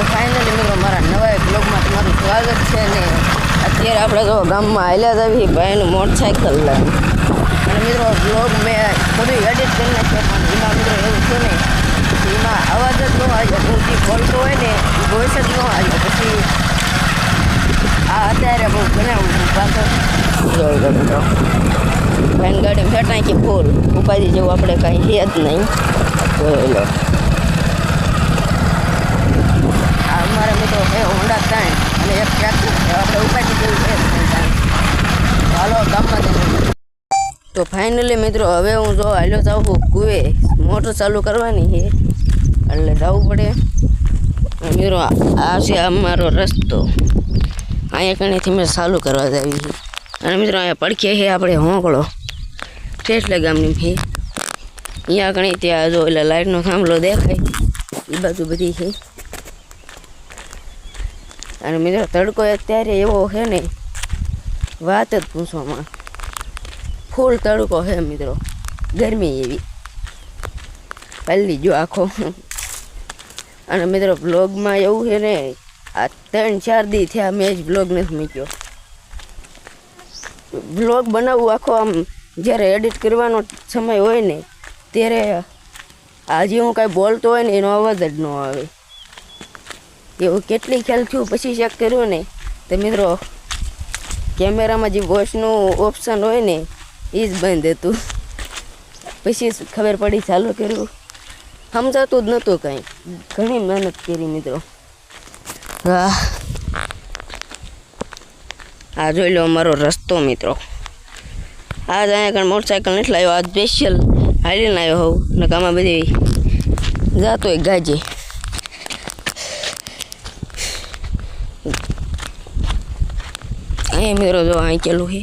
તો ફાઇનલી મિત્રો મારા નવા બ્લોગમાં તમારું સ્વાગત છે ને અત્યારે આપણે તો ગામમાં હાલ્યા જ આવી ભાઈનું મોટરસાઇકલ લઈને અને મિત્રો બ્લોગ મેં બધું એડિટ કરી નાખ્યો પણ એમાં મિત્રો એવું થયું ને એમાં અવાજ જ ન આવ્યો હું જે બોલતો હોય ને એ વોઇસ જ ન આવ્યો પછી આ અત્યારે બહુ બનાવું પાછળ જોઈ લો મિત્રો ભાઈની ગાડીમાં ફેટાઈ કે ફૂલ ઉપાધિ જેવું આપણે કાંઈ છે જ નહીં જોઈ લો અમારા મિત્રો છે હોન્ડા ત્રણ અને એક ટ્રેક્ટર આપણે ઉપાડી જેવું છે હાલો ગામમાં જઈને તો ફાઇનલી મિત્રો હવે હું જો હાલ્યો જાઉં છું કુએ મોટર ચાલુ કરવાની છે એટલે જવું પડે મિત્રો આ છે અમારો રસ્તો અહીંયા કણેથી મેં ચાલુ કરવા જ આવી છે અને મિત્રો અહીંયા પડખે છે આપણે હોંકળો ઠેઠલે ગામની ફી અહીંયા કણી ત્યાં જો એટલે લાઇટનો થાંભલો દેખાય એ બાજુ બધી છે અને મિત્રો તડકો અત્યારે એવો છે ને વાત જ પૂછવામાં ફૂલ તડકો છે મિત્રો ગરમી એવી પલ્લી જો આખો અને મિત્રો બ્લોગમાં એવું છે ને આ 3-4 દી થયા મેં જ બ્લોગ નથી મૂક્યો બ્લોગ બનાવવું આખો આમ જ્યારે એડિટ કરવાનો સમય હોય ને ત્યારે આજે હું કાંઈ બોલતો હોય ને એનો અવાજ જ ન આવે એવું કેટલી ખ્યાલ થયું પછી ચેક કર્યું ને તો મિત્રો કેમેરામાં જે વોઇસનું ઓપ્શન હોય ને એ જ બંધ હતું પછી ખબર પડી ચાલુ કર્યું સમજાતું જ નહોતું કાંઈ ઘણી મહેનત કરી મિત્રો હા આ જોઈ લો અમારો રસ્તો મિત્રો આજ અહીંયા કંઈ મોટરસાઇકલ નથી લાવ્યો આજ સ્પેશિયલ હાલીને આવ્યો હોઉં ને આમાં બધી જાતો હોય ગાજે અહીંયા મિત્રો જો અહીં ચાલુ છે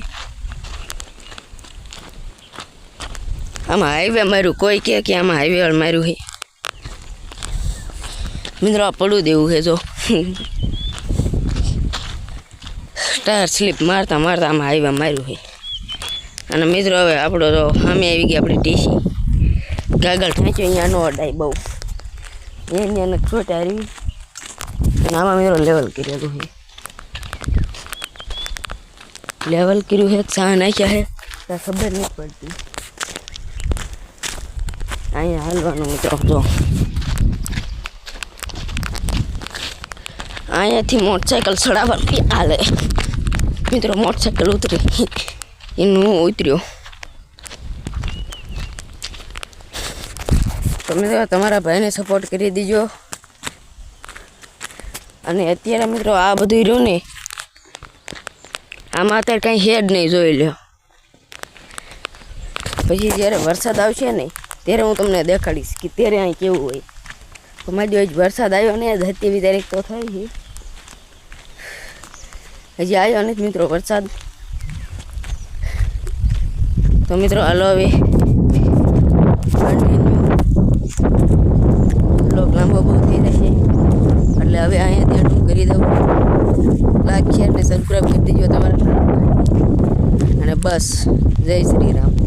આમાં હાઈવે માર્યું કોઈ કે આમાં હાઈવે માર્યું છે મિત્રો આ પડું દેવું છે જો ટાયર સ્લીપ મારતા મારતા આમાં હાઈવે માર્યું છે અને મિત્રો હવે આપણો તો સામે આવી ગઈ આપણી ટીસી ગાગલ ઠાંચ્યો અહીંયા નો અડાય બહુ અહીંયા નથી છોટા આવી અને આમાં મિત્રો લેવલ કરેલું છે લેવલ કર્યું છે સા નાખ્યા છે ત્યાં ખબર નથી પડતી અહીંયા હાલવાનું મિત્રો જો અહીંયાથી મોટરસાઇકલ ચડાવવાનું હાલે મિત્રો મોટરસાઇકલ ઉતરી એનું ઉતર્યો તો મિત્રો તમારા ભાઈને સપોર્ટ કરી દીજો અને અત્યારે મિત્રો આ બધું રહ્યું ને આમાં અત્યારે કાંઈ હેડ નહીં જોઈ લ્યો પછી જ્યારે વરસાદ આવશે ને ત્યારે હું તમને દેખાડીશ કે ત્યારે અહીં કેવું હોય તો મારી હજી વરસાદ આવ્યો ને 27 તારીખ તો થઈ છે હજી આવ્યો નથી મિત્રો વરસાદ તો મિત્રો હાલો હવે બ્લોગ લાંબો બહુ થઈ જશે એટલે હવે અહીંયા ત્યાં હું કરી દઉં લાઈક શેર ને સબસ્ક્રાઈબ કરી દેજો તમારા અને બસ જય શ્રી રામ.